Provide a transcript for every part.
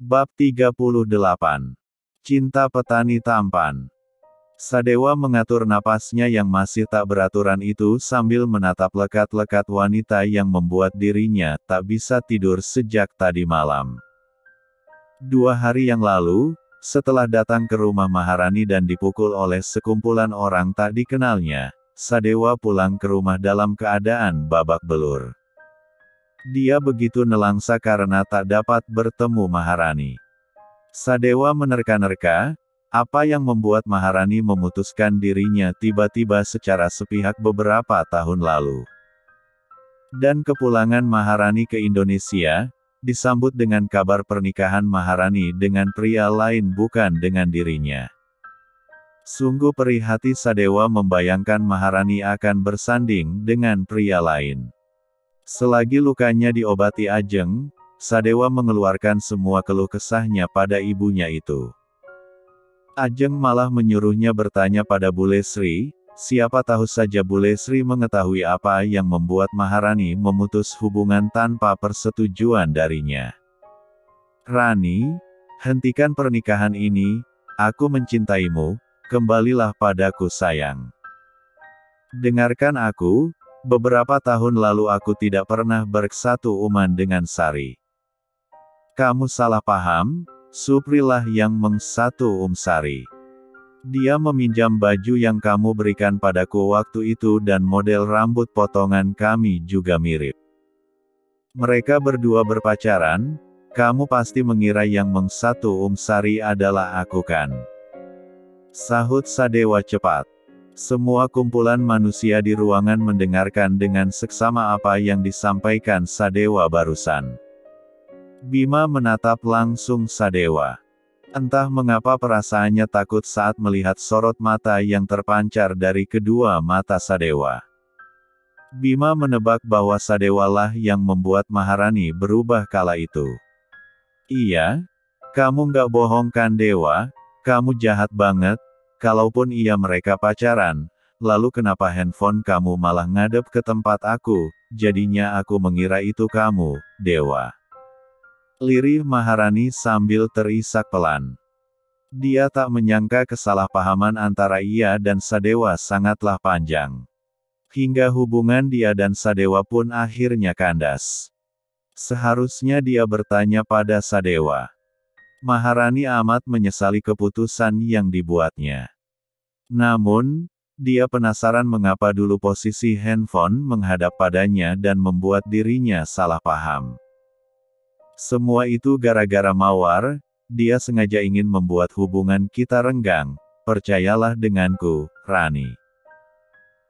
Bab 38. Cinta petani tampan. Sadewa mengatur napasnya yang masih tak beraturan itu sambil menatap lekat-lekat wanita yang membuat dirinya tak bisa tidur sejak tadi malam. 2 hari yang lalu, setelah datang ke rumah Maharani dan dipukul oleh sekumpulan orang tak dikenalnya, Sadewa pulang ke rumah dalam keadaan babak belur. Dia begitu nelangsa karena tak dapat bertemu Maharani. Sadewa menerka-nerka, apa yang membuat Maharani memutuskan dirinya tiba-tiba secara sepihak beberapa tahun lalu. Dan kepulangan Maharani ke Indonesia, disambut dengan kabar pernikahan Maharani dengan pria lain bukan dengan dirinya. Sungguh perih hati Sadewa membayangkan Maharani akan bersanding dengan pria lain. Selagi lukanya diobati Ajeng, Sadewa mengeluarkan semua keluh kesahnya pada ibunya itu. Ajeng malah menyuruhnya bertanya pada Bule Sri, siapa tahu saja Bule Sri mengetahui apa yang membuat Maharani memutus hubungan tanpa persetujuan darinya. Rani, hentikan pernikahan ini, aku mencintaimu, kembalilah padaku sayang. Dengarkan aku, beberapa tahun lalu aku tidak pernah bersatu uman dengan Sari. Kamu salah paham, Suprilah yang mengsatu Sari. Dia meminjam baju yang kamu berikan padaku waktu itu dan model rambut potongan kami juga mirip. Mereka berdua berpacaran, kamu pasti mengira yang mengsatu Sari adalah aku kan? Sahut Sadewa cepat. Semua kumpulan manusia di ruangan mendengarkan dengan seksama apa yang disampaikan Sadewa barusan. Bima menatap langsung Sadewa. Entah mengapa perasaannya takut saat melihat sorot mata yang terpancar dari kedua mata Sadewa. Bima menebak bahwa Sadewa lah yang membuat Maharani berubah kala itu. Iya? Kamu nggak bohong kan Dewa? Kamu jahat banget. Kalaupun iya mereka pacaran, lalu kenapa handphone kamu malah ngadep ke tempat aku, jadinya aku mengira itu kamu, Dewa. Lirih Maharani sambil terisak pelan. Dia tak menyangka kesalahpahaman antara ia dan Sadewa sangatlah panjang. Hingga hubungan dia dan Sadewa pun akhirnya kandas. Seharusnya dia bertanya pada Sadewa. Maharani amat menyesali keputusan yang dibuatnya. Namun, dia penasaran mengapa dulu posisi handphone menghadap padanya dan membuat dirinya salah paham. Semua itu gara-gara Mawar, dia sengaja ingin membuat hubungan kita renggang, percayalah denganku, Rani.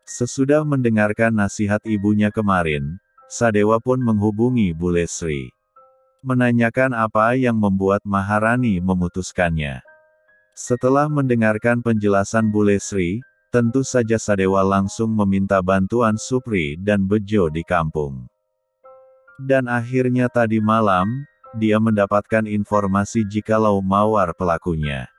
Sesudah mendengarkan nasihat ibunya kemarin, Sadewa pun menghubungi Bule Sri. Menanyakan apa yang membuat Maharani memutuskannya. Setelah mendengarkan penjelasan Bule Sri, tentu saja Sadewa langsung meminta bantuan Supri dan Bejo di kampung. Dan akhirnya tadi malam, dia mendapatkan informasi jikalau Mawar pelakunya.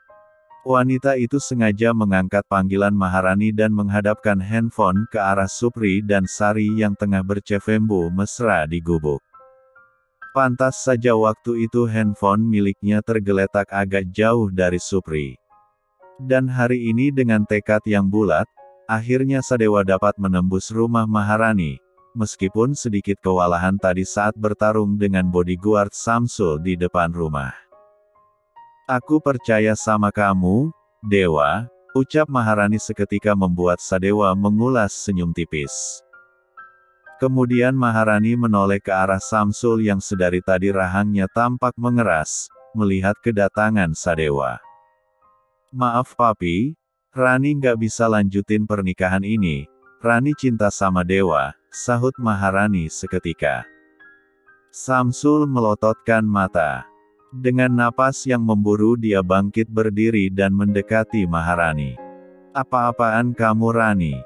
Wanita itu sengaja mengangkat panggilan Maharani dan menghadapkan handphone ke arah Supri dan Sari yang tengah bercefembu mesra di gubuk. Pantas saja waktu itu handphone miliknya tergeletak agak jauh dari Supri. Dan hari ini dengan tekad yang bulat, akhirnya Sadewa dapat menembus rumah Maharani, meskipun sedikit kewalahan tadi saat bertarung dengan bodyguard Samsul di depan rumah. Aku percaya sama kamu, Dewa, ucap Maharani seketika membuat Sadewa mengulas senyum tipis. Kemudian Maharani menoleh ke arah Samsul yang sedari tadi rahangnya tampak mengeras, melihat kedatangan Sadewa. Maaf Papi, Rani nggak bisa lanjutin pernikahan ini, Rani cinta sama Dewa, sahut Maharani seketika. Samsul melototkan mata. Dengan napas yang memburu dia bangkit berdiri dan mendekati Maharani. Apa-apaan kamu Rani?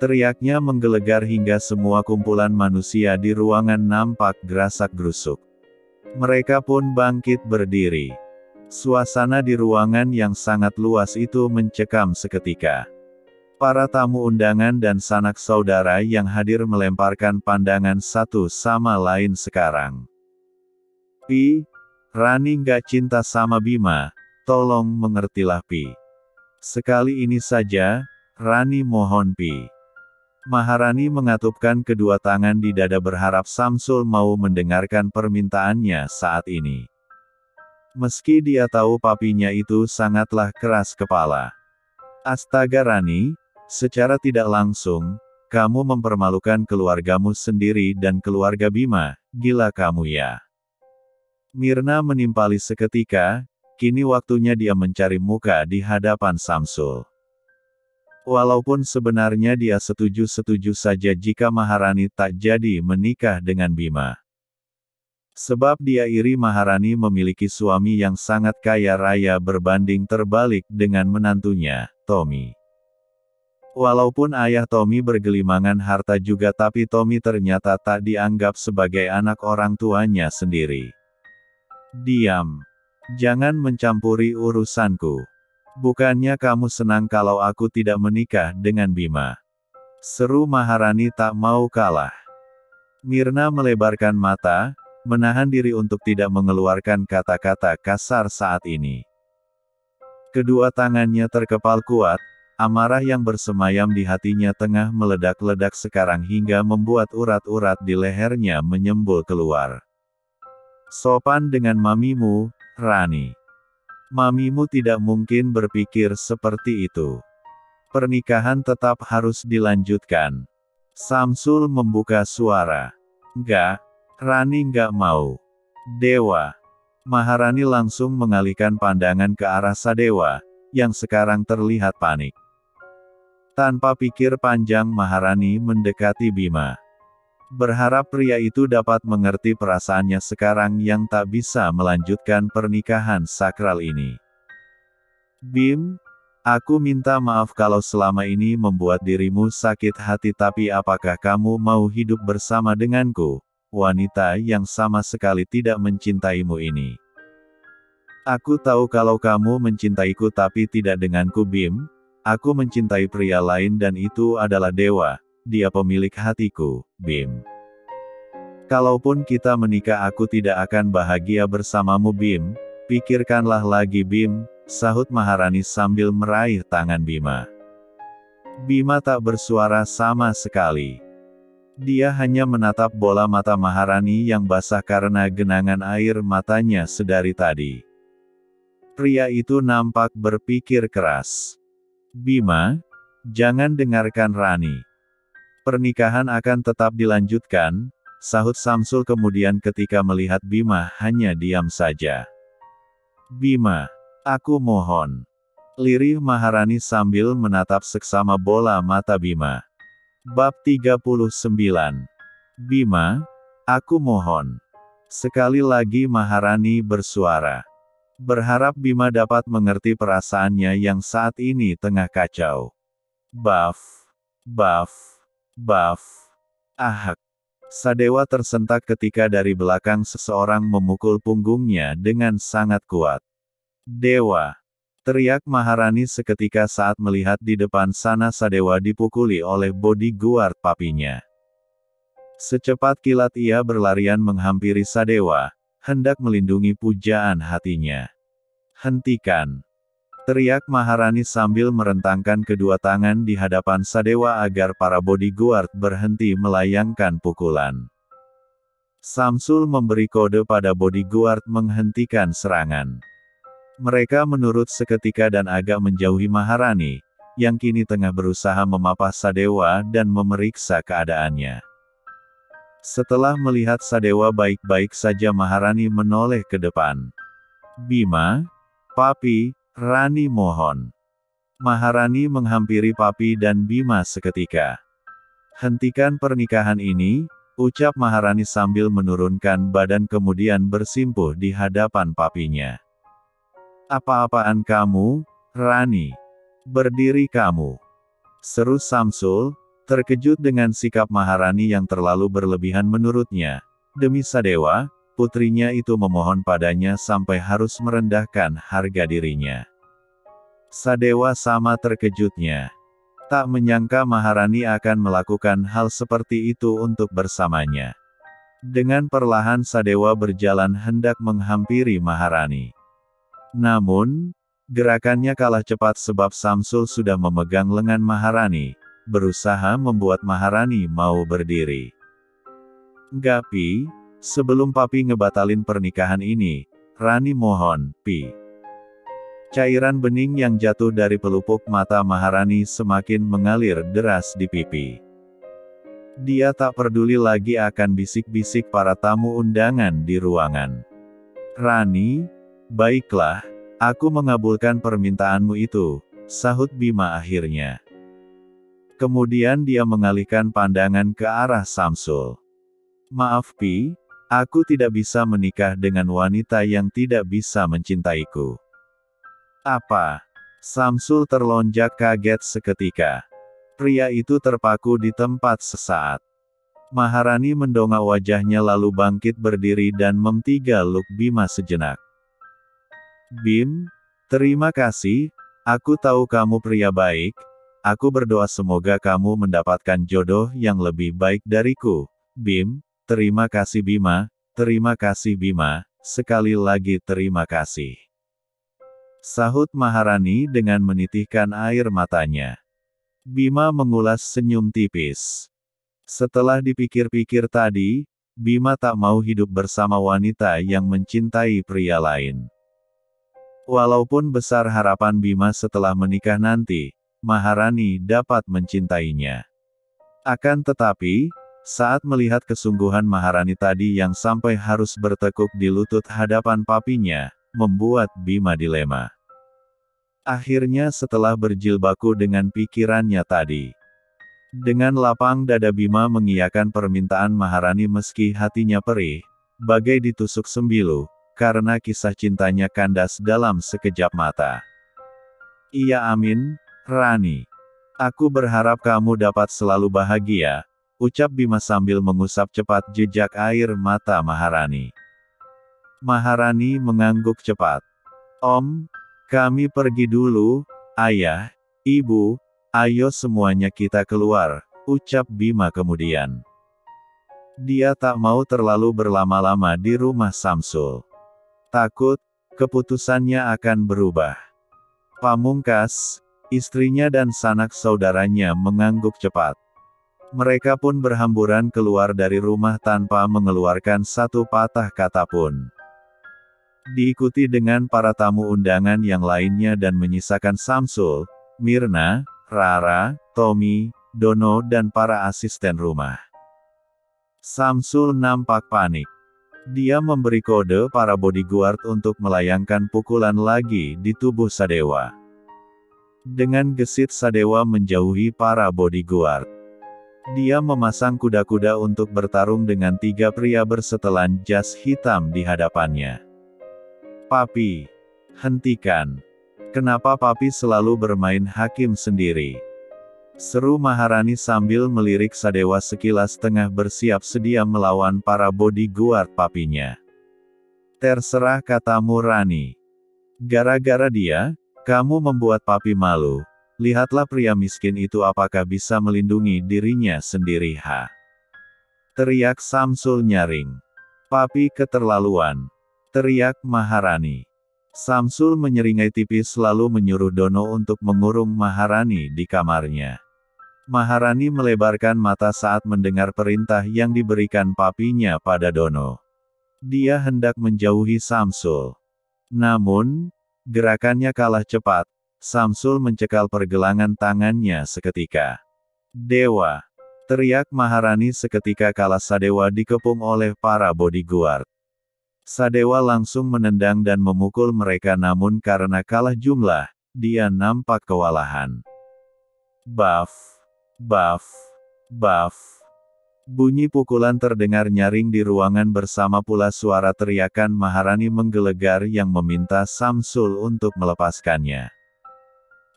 Teriaknya menggelegar hingga semua kumpulan manusia di ruangan nampak gerasak-gerusuk. Mereka pun bangkit berdiri. Suasana di ruangan yang sangat luas itu mencekam seketika. Para tamu undangan dan sanak saudara yang hadir melemparkan pandangan satu sama lain sekarang. Rani nggak cinta sama Bima, tolong mengertilah Pi. Sekali ini saja, Rani mohon Pi. Maharani mengatupkan kedua tangan di dada berharap Samsul mau mendengarkan permintaannya saat ini. Meski dia tahu papinya itu sangatlah keras kepala. Astaga Rani, secara tidak langsung, kamu mempermalukan keluargamu sendiri dan keluarga Bima, gila kamu ya. Mirna menimpali seketika, kini waktunya dia mencari muka di hadapan Samsul. Walaupun sebenarnya dia setuju-setuju saja jika Maharani tak jadi menikah dengan Bima. Sebab dia iri Maharani memiliki suami yang sangat kaya raya berbanding terbalik dengan menantunya, Tommy. Walaupun ayah Tommy bergelimangan harta juga tapi Tommy ternyata tak dianggap sebagai anak orang tuanya sendiri. Diam. Jangan mencampuri urusanku. Bukannya kamu senang kalau aku tidak menikah dengan Bima? Seru Maharani tak mau kalah. Mirna melebarkan mata, menahan diri untuk tidak mengeluarkan kata-kata kasar saat ini. Kedua tangannya terkepal kuat, amarah yang bersemayam di hatinya tengah meledak-ledak sekarang hingga membuat urat-urat di lehernya menyembul keluar. Sopan dengan mamimu, Rani. Mamimu tidak mungkin berpikir seperti itu. Pernikahan tetap harus dilanjutkan. Samsul membuka suara. Enggak, Rani enggak mau. Dewa. Maharani langsung mengalihkan pandangan ke arah Sadewa, yang sekarang terlihat panik. Tanpa pikir panjang Maharani mendekati Bima. Berharap pria itu dapat mengerti perasaannya sekarang yang tak bisa melanjutkan pernikahan sakral ini. Bim, aku minta maaf kalau selama ini membuat dirimu sakit hati tapi apakah kamu mau hidup bersama denganku, wanita yang sama sekali tidak mencintaimu ini? Aku tahu kalau kamu mencintaiku tapi tidak denganku Bim, aku mencintai pria lain dan itu adalah Dewa. Dia pemilik hatiku, Bim. Kalaupun kita menikah aku tidak akan bahagia bersamamu Bim, pikirkanlah lagi Bim, sahut Maharani sambil meraih tangan Bima. Bima tak bersuara sama sekali. Dia hanya menatap bola mata Maharani yang basah karena genangan air matanya sedari tadi. Pria itu nampak berpikir keras. Bima, jangan dengarkan Rani. Pernikahan akan tetap dilanjutkan, sahut Samsul kemudian ketika melihat Bima hanya diam saja. Bima, aku mohon. Lirih Maharani sambil menatap seksama bola mata Bima. Bab 39. Bima, aku mohon. Sekali lagi Maharani bersuara. Berharap Bima dapat mengerti perasaannya yang saat ini tengah kacau. Baf. Baf. Baf. Ahak. Sadewa tersentak ketika dari belakang seseorang memukul punggungnya dengan sangat kuat. Dewa. Teriak Maharani seketika saat melihat di depan sana Sadewa dipukuli oleh bodyguard papinya. Secepat kilat ia berlarian menghampiri Sadewa, hendak melindungi pujaan hatinya. Hentikan. Teriak Maharani sambil merentangkan kedua tangan di hadapan Sadewa agar para bodyguard berhenti melayangkan pukulan. Samsul memberi kode pada bodyguard menghentikan serangan. Mereka menurut seketika dan agak menjauhi Maharani, yang kini tengah berusaha memapah Sadewa dan memeriksa keadaannya. Setelah melihat Sadewa baik-baik saja Maharani menoleh ke depan. Bima, Papi, Rani mohon. Maharani menghampiri Papi dan Bima seketika. Hentikan pernikahan ini, ucap Maharani sambil menurunkan badan kemudian bersimpuh di hadapan papinya. Apa-apaan kamu, Rani? Berdiri kamu. Seru Samsul, terkejut dengan sikap Maharani yang terlalu berlebihan menurutnya. Demi Sadewa, putrinya itu memohon padanya sampai harus merendahkan harga dirinya. Sadewa sama terkejutnya. Tak menyangka Maharani akan melakukan hal seperti itu untuk bersamanya. Dengan perlahan Sadewa berjalan hendak menghampiri Maharani. Namun, gerakannya kalah cepat sebab Samsul sudah memegang lengan Maharani, berusaha membuat Maharani mau berdiri. "Enggak, Pi, sebelum Papi ngebatalin pernikahan ini, Rani mohon, Pi." Cairan bening yang jatuh dari pelupuk mata Maharani semakin mengalir deras di pipi. Dia tak peduli lagi akan bisik-bisik para tamu undangan di ruangan. "Rani, baiklah, aku mengabulkan permintaanmu itu," sahut Bima akhirnya. Kemudian dia mengalihkan pandangan ke arah Samsul. "Maaf Pi, aku tidak bisa menikah dengan wanita yang tidak bisa mencintaiku." "Apa?" Samsul terlonjak kaget seketika. Pria itu terpaku di tempat sesaat. Maharani mendongak wajahnya lalu bangkit berdiri dan mentigaluk Bima sejenak. "Bim, terima kasih, aku tahu kamu pria baik, aku berdoa semoga kamu mendapatkan jodoh yang lebih baik dariku, Bim." "Terima kasih Bima, terima kasih Bima, sekali lagi terima kasih," sahut Maharani dengan menitihkan air matanya. Bima mengulas senyum tipis. Setelah dipikir-pikir tadi, Bima tak mau hidup bersama wanita yang mencintai pria lain. Walaupun besar harapan Bima setelah menikah nanti, Maharani dapat mencintainya. Akan tetapi, saat melihat kesungguhan Maharani tadi yang sampai harus bertekuk di lutut hadapan papinya, membuat Bima dilema. Akhirnya setelah berjibaku dengan pikirannya tadi, dengan lapang dada Bima mengiyakan permintaan Maharani meski hatinya perih, bagai ditusuk sembilu, karena kisah cintanya kandas dalam sekejap mata. "Iya amin, Rani. Aku berharap kamu dapat selalu bahagia," ucap Bima sambil mengusap cepat jejak air mata Maharani. Maharani mengangguk cepat. "Om, kami pergi dulu, Ayah, Ibu, ayo semuanya kita keluar," ucap Bima kemudian. Dia tak mau terlalu berlama-lama di rumah Samsul. Takut, keputusannya akan berubah. Pamungkas, istrinya dan sanak saudaranya mengangguk cepat. Mereka pun berhamburan keluar dari rumah tanpa mengeluarkan satu patah kata pun. Diikuti dengan para tamu undangan yang lainnya dan menyisakan Samsul, Mirna, Rara, Tommy, Dono dan para asisten rumah. Samsul nampak panik. Dia memberi kode para bodyguard untuk melayangkan pukulan lagi di tubuh Sadewa. Dengan gesit Sadewa menjauhi para bodyguard. Dia memasang kuda-kuda untuk bertarung dengan 3 pria bersetelan jas hitam di hadapannya. "Papi, hentikan. Kenapa Papi selalu bermain hakim sendiri?" seru Maharani sambil melirik Sadewa sekilas tengah bersiap sedia melawan para bodyguard papinya. "Terserah katamu Rani. Gara-gara dia, kamu membuat Papi malu. Lihatlah pria miskin itu apakah bisa melindungi dirinya sendiri ha?" teriak Samsul nyaring. "Papi keterlaluan," teriak Maharani. Samsul menyeringai tipis lalu menyuruh Dono untuk mengurung Maharani di kamarnya. Maharani melebarkan mata saat mendengar perintah yang diberikan papinya pada Dono. Dia hendak menjauhi Samsul. Namun, gerakannya kalah cepat. Samsul mencekal pergelangan tangannya seketika. "Dewa!" teriak Maharani seketika kala Sadewa dikepung oleh para bodyguard. Sadewa langsung menendang dan memukul mereka namun karena kalah jumlah, dia nampak kewalahan. Baf! Baf! Baf! Bunyi pukulan terdengar nyaring di ruangan bersama pula suara teriakan Maharani menggelegar yang meminta Samsul untuk melepaskannya.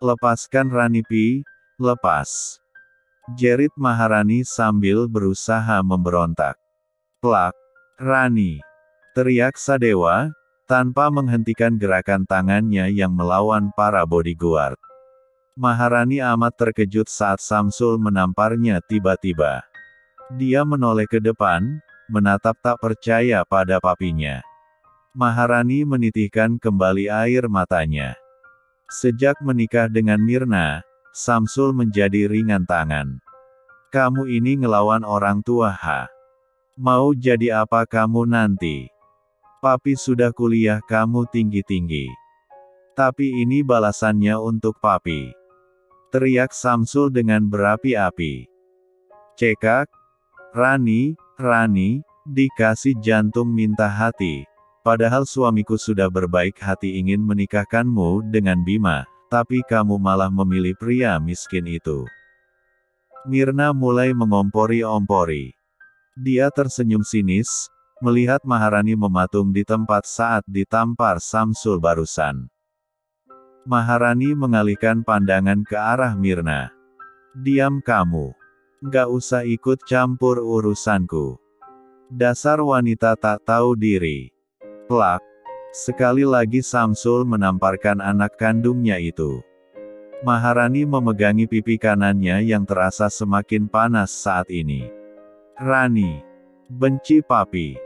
"Lepaskan Rani Pi, lepas!" jerit Maharani sambil berusaha memberontak. "Plak! Rani!" teriak Sadewa, tanpa menghentikan gerakan tangannya yang melawan para bodyguard. Maharani amat terkejut saat Samsul menamparnya tiba-tiba. Dia menoleh ke depan, menatap tak percaya pada papinya. Maharani menitihkan kembali air matanya. Sejak menikah dengan Mirna, Samsul menjadi ringan tangan. Kamu ini ngelawan orang tua ha. Mau jadi apa kamu nanti? Papi sudah kuliah kamu tinggi-tinggi. Tapi ini balasannya untuk papi. Teriak Samsul dengan berapi-api. Cekak, Rani, dikasih jantung minta hati. Padahal suamiku sudah berbaik hati ingin menikahkanmu dengan Bima, tapi kamu malah memilih pria miskin itu. Mirna mulai mengompori-ompori. Dia tersenyum sinis, melihat Maharani mematung di tempat saat ditampar Samsul barusan. Maharani mengalihkan pandangan ke arah Mirna. Diam kamu. Gak usah ikut campur urusanku. Dasar wanita tak tahu diri. Plak. Sekali lagi Samsul menamparkan anak kandungnya itu. Maharani memegangi pipi kanannya yang terasa semakin panas saat ini. Rani. Benci papi.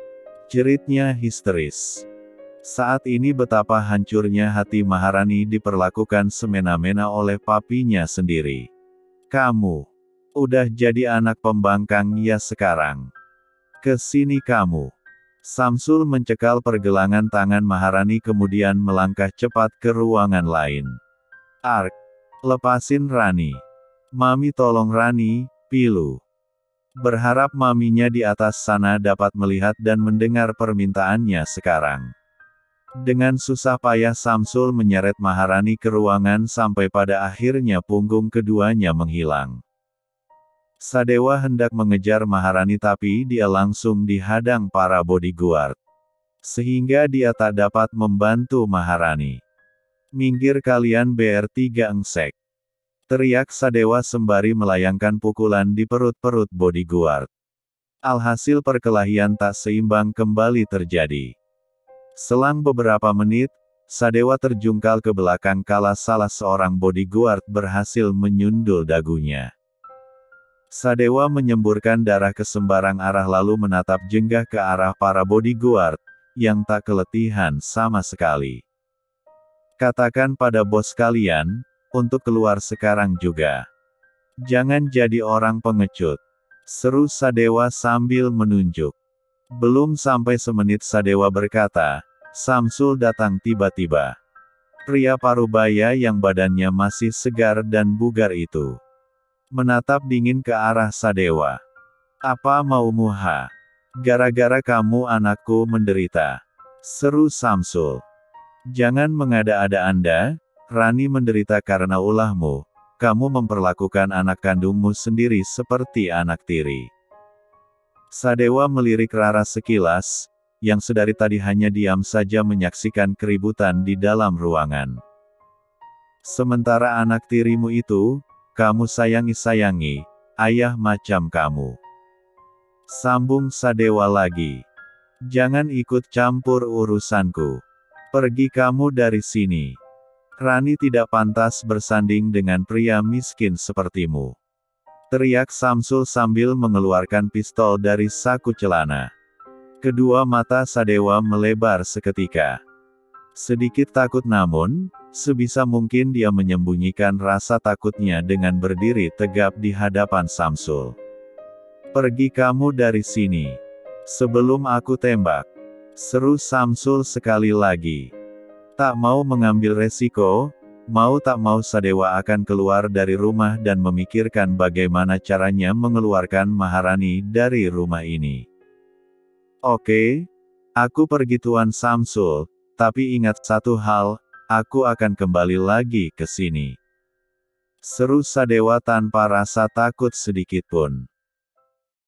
Jeritnya histeris. Saat ini betapa hancurnya hati Maharani diperlakukan semena-mena oleh papinya sendiri. Kamu. Udah jadi anak pembangkang ya sekarang. Kesini kamu. Samsul mencekal pergelangan tangan Maharani kemudian melangkah cepat ke ruangan lain. Ark. Lepasin Rani. Mami tolong Rani, pilu. Berharap maminya di atas sana dapat melihat dan mendengar permintaannya sekarang. Dengan susah payah Samsul menyeret Maharani ke ruangan sampai pada akhirnya punggung keduanya menghilang. Sadewa hendak mengejar Maharani tapi dia langsung dihadang para bodyguard. Sehingga dia tak dapat membantu Maharani. Minggir kalian BR3 engsek. Teriak Sadewa sembari melayangkan pukulan di perut-perut bodyguard. Alhasil perkelahian tak seimbang kembali terjadi. Selang beberapa menit, Sadewa terjungkal ke belakang kala salah seorang bodyguard berhasil menyundul dagunya. Sadewa menyemburkan darah ke sembarang arah lalu menatap jenggah ke arah para bodyguard, yang tak keletihan sama sekali. Katakan pada bos kalian, untuk keluar sekarang juga. Jangan jadi orang pengecut. Seru Sadewa sambil menunjuk. Belum sampai semenit Sadewa berkata, Samsul datang tiba-tiba. Pria parubaya yang badannya masih segar dan bugar itu menatap dingin ke arah Sadewa. Apa maumu ha? Gara-gara kamu anakku menderita. Seru Samsul. Jangan mengada-ada Anda, Rani menderita karena ulahmu. Kamu memperlakukan anak kandungmu sendiri seperti anak tiri. Sadewa melirik Rara sekilas, yang sedari tadi hanya diam saja menyaksikan keributan di dalam ruangan. Sementara anak tirimu itu, kamu sayangi-sayangi, ayah macam kamu. Sambung Sadewa lagi. Jangan ikut campur urusanku. Pergi kamu dari sini. Rani tidak pantas bersanding dengan pria miskin sepertimu. Teriak Samsul sambil mengeluarkan pistol dari saku celana. Kedua mata Sadewa melebar seketika. Sedikit takut namun, sebisa mungkin dia menyembunyikan rasa takutnya dengan berdiri tegap di hadapan Samsul. Pergi kamu dari sini. Sebelum aku tembak. Seru Samsul sekali lagi. Tak mau mengambil resiko, mau tak mau Sadewa akan keluar dari rumah dan memikirkan bagaimana caranya mengeluarkan Maharani dari rumah ini. Oke, aku pergi Tuan Samsul. Tapi ingat satu hal, aku akan kembali lagi ke sini. Seru Sadewa tanpa rasa takut sedikitpun.